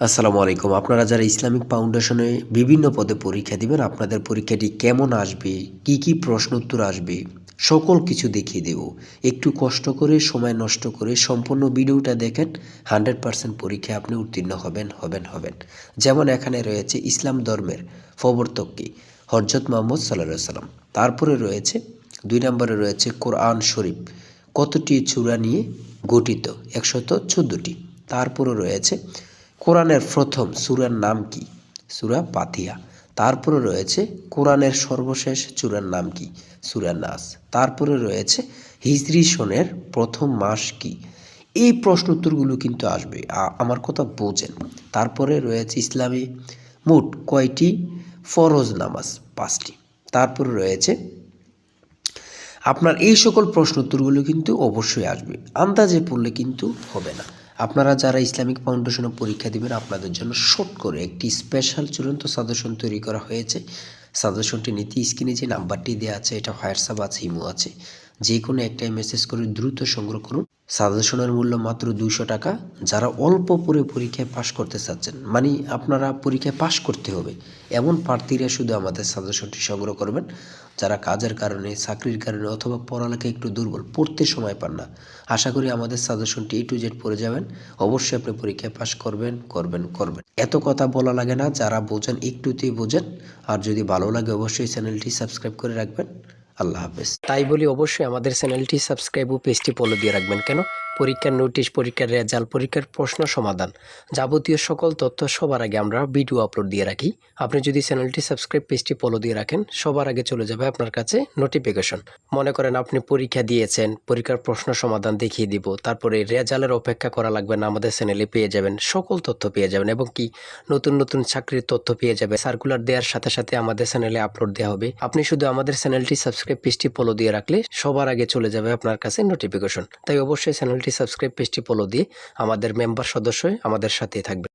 আসসালামু আলাইকুম। আপনারা যারা ইসলামিক ফাউন্ডেশনে বিভিন্ন পদে পরীক্ষা দিবেন, আপনাদের পরীক্ষাটি কেমন আসবে, কি প্রশ্ন উত্তর আসবে, সকল কিছু দেখিয়ে দেব। একটু কষ্ট করে, সময় নষ্ট করে সম্পূর্ণ ভিডিওটা দেখেন, 100% পরীক্ষায় আপনি উত্তীর্ণ হবেন। যেমন এখানে রয়েছে ইসলাম ধর্মের প্রবর্তক কে? হযরত মুহাম্মদ সাল্লাল্লাহু আলাইহি সাল্লাম। তারপরে রয়েছে ২ নম্বরে রয়েছে কোরআন শরীফ কতটি সূরা নিয়ে গঠিত? ১১৪টি। তারপরে রয়েছে কোরআনের প্রথম সূরার নাম কি? সূরা ফাতিহা। তারপরে রয়েছে কোরআনের সর্বশেষ সূরার নাম কি? সূরা নাস। তারপরে রয়েছে হিজরি সনের প্রথম মাস কি? এই প্রশ্ন উত্তরগুলো কিন্তু আসবে, আমার কথা বোঝেন। তারপরে রয়েছে ইসলামে মোট কয়টি ফরজ নামাজ? 5টি। তারপরে রয়েছে আপনার এই সকল প্রশ্ন উত্তরগুলো কিন্তু অবশ্যই আসবে, আন্দাজে পড়লে কিন্তু হবে না। আপনারা যারা ইসলামিক ফাউন্ডেশনে পরীক্ষা দিবেন, আপনাদের জন্য শর্ট করে একটি স্পেশাল চূড়ান্ত সাজেশন তৈরি করা হয়েছে। সাজেশনটি নিতে স্ক্রিনে যে নাম্বারটি দেওয়া আছে, এটা হোয়াটসঅ্যাপ আছে, ইমো আছে, যে কোনো একটাই মেসেজ করে দ্রুত সংগ্রহ করুন। সাজেশনের মূল্য মাত্র 200 টাকা। যারা অল্প পড়ে পরীক্ষায় পাশ করতে চাচ্ছেন, মানে আপনারা পরীক্ষায় পাশ করতে হবে এমন প্রার্থীরা শুধু আমাদের সাজেশনটি সংগ্রহ করবেন। যারা কাজের কারণে, চাকরির কারণে অথবা পড়ালেখায় একটু দুর্বল, পড়তে সময় পান না, আশা করি আমাদের সাজেশনটি A to Z পড়ে যাবেন। অবশ্যই আপনি পরীক্ষায় পাশ করবেন। এত কথা বলা লাগে না, যারা বোঝেন একটুতেই বোঝেন। আর যদি ভালো লাগে অবশ্যই চ্যানেলটি সাবস্ক্রাইব করে রাখবেন। আল্লাহ হাফেজ। তাই বলি অবশ্যই আমাদের চ্যানেলটি সাবস্ক্রাইব ও পেজটি ফলো দিয়ে রাখবেন। কেন? পরীক্ষার নোটিশ, পরীক্ষার রেজাল্ট, পরীক্ষার প্রশ্ন সমাধান, যাবতীয় সকল তথ্য সবার আগে আমরা ভিডিও আপলোড দিয়ে রাখি। আপনি যদি চ্যানেলটি সাবস্ক্রাইব, পেজটি ফলো দিয়ে রাখেন, সবার আগে চলে যাবে আপনার কাছে নোটিফিকেশন। মনে করেন আপনি পরীক্ষা দিয়েছেন, পরীক্ষার প্রশ্ন সমাধান দেখিয়ে দিব, তারপরে রেজাল্টের অপেক্ষা করা লাগবে না, আমাদের চ্যানেলে পেয়ে যাবেন, সকল তথ্য পেয়ে যাবেন এবং কি নতুন চাকরির তথ্য পেয়ে যাবে। সার্কুলার দেওয়ার সাথে সাথে আমাদের চ্যানেলে আপলোড দেওয়া হবে। আপনি শুধু আমাদের চ্যানেলটি সাবস্ক্রাইব, পেজটি ফলো দিয়ে রাখলে সবার আগে চলে যাবে আপনার কাছে নোটিফিকেশন। তাই অবশ্যই চ্যানেলটি সাবস্ক্রাইব, পেজটি ফলো দিয়ে আমাদের মেম্বার সদস্য হয়ে আমাদের সাথেই থাকবে।